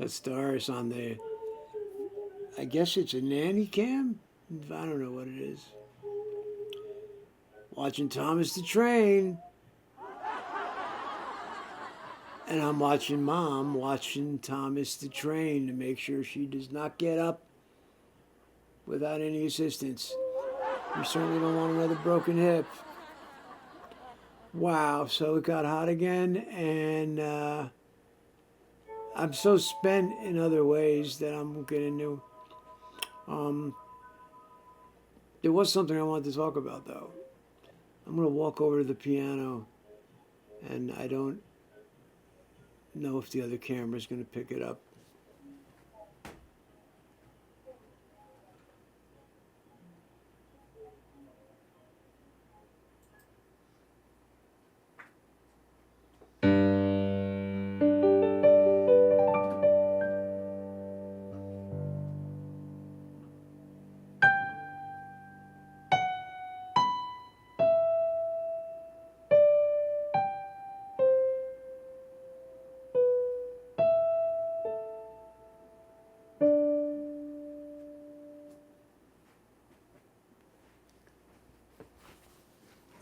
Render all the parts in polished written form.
stars on the, I guess it's a nanny cam. I don't know what it is. Watching Thomas the Train, and I'm watching Mom watching Thomas the Train to make sure she does not get up without any assistance. We certainly don't want another broken hip. Wow, so it got hot again, and I'm so spent in other ways that I'm getting new. Um, there was something I wanted to talk about, though. I'm going to walk over to the piano, and I don't know if the other camera is going to pick it up.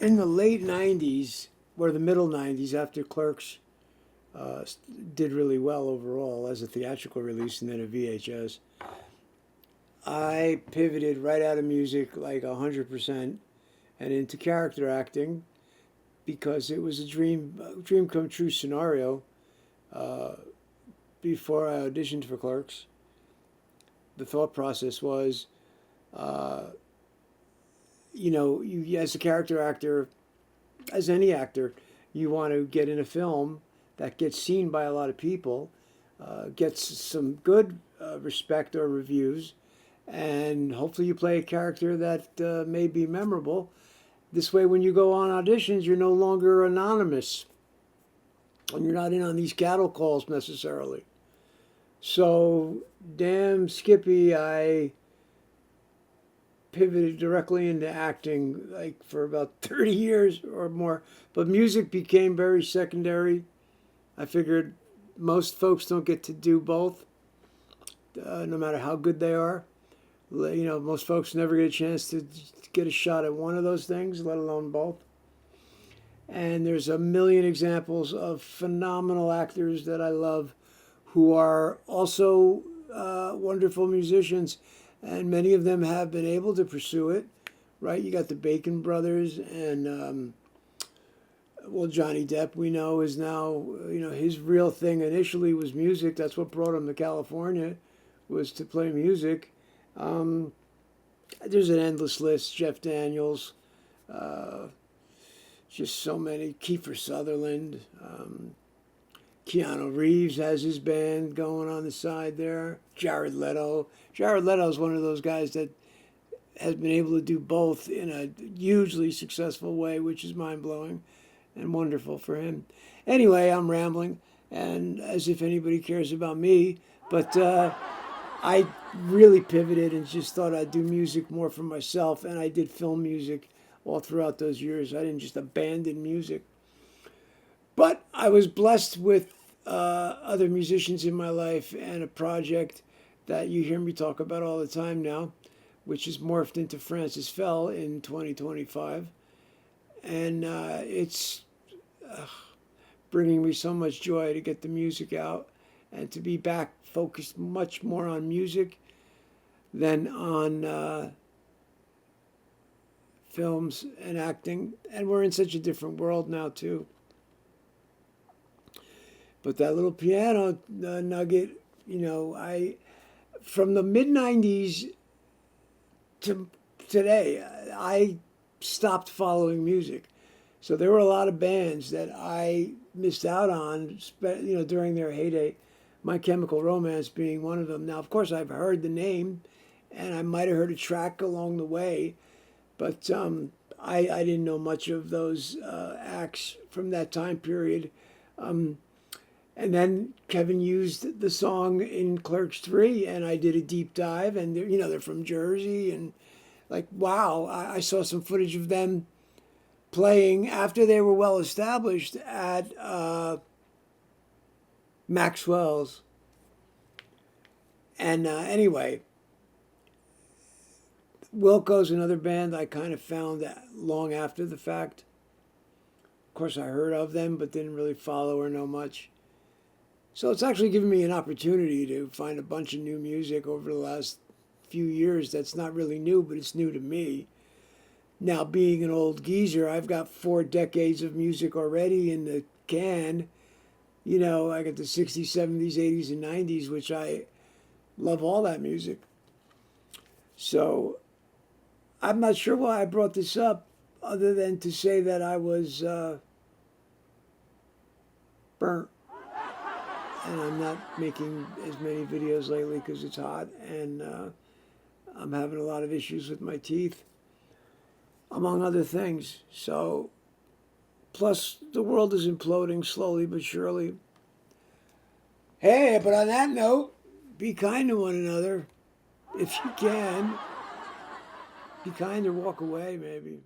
In the late 90s, or the middle 90s, after Clerks uh, did really well overall as a theatrical release and then a VHS, I pivoted right out of music like 100% and into character acting because it was a dream come true scenario. Uh, before I auditioned for Clerks, the thought process was, uh, you as a character actor, as any actor, you want to get in a film that gets seen by a lot of people, gets some good respect or reviews, and hopefully you play a character that may be memorable. This way, when you go on auditions, you're no longer anonymous, and you're not in on these cattle calls necessarily. So, damn Skippy, I pivoted directly into acting like for about 30 years or more. But music became very secondary. I figured most folks don't get to do both, no matter how good they are. Most folks never get a chance to get a shot at one of those things, let alone both. And there's a million examples of phenomenal actors that I love who are also wonderful musicians, and many of them have been able to pursue it. Right? You got the Bacon brothers, and well, Johnny Depp, we know, is now, his real thing initially was music. That's what brought him to California, was to play music. Um, there's an endless list. Jeff Daniels, uh, just so many. Kiefer Sutherland. Keanu Reeves has his band going on the side there. Jared Leto. Jared Leto is one of those guys that has been able to do both in a hugely successful way, which is mind blowing and wonderful for him. Anyway, I'm rambling, and as if anybody cares about me, but I really pivoted and just thought I'd do music more for myself, and I did film music all throughout those years. I didn't just abandon music. But I was blessed with other musicians in my life and a project that you hear me talk about all the time now, which is morphed into Francis Fell in 2025. And it's bringing me so much joy to get the music out and to be back focused much more on music than on films and acting. And we're in such a different world now, too. But that little piano nugget, I from the mid '90s to today, I stopped following music. So there were a lot of bands that I missed out on, during their heyday. My Chemical Romance being one of them. Now, of course, I've heard the name, and I might have heard a track along the way, but I didn't know much of those acts from that time period. And then Kevin used the song in Clerks 3, and I did a deep dive, and they're from Jersey, and like, wow, I saw some footage of them playing after they were well established at Maxwell's. And anyway, Wilco's another band I kind of found long after the fact. Of course, I heard of them, but didn't really follow or know much. So it's actually given me an opportunity to find a bunch of new music over the last few years that's not really new, but it's new to me. Now, being an old geezer, I've got 4 decades of music already in the can. You know, I got the 60s, 70s, 80s, and 90s, which I love all that music. So I'm not sure why I brought this up other than to say that I was burnt. And I'm not making as many videos lately because it's hot and I'm having a lot of issues with my teeth, among other things. So, plus the world is imploding slowly but surely. Hey, but on that note, be kind to one another if you can. Be kind or walk away, maybe.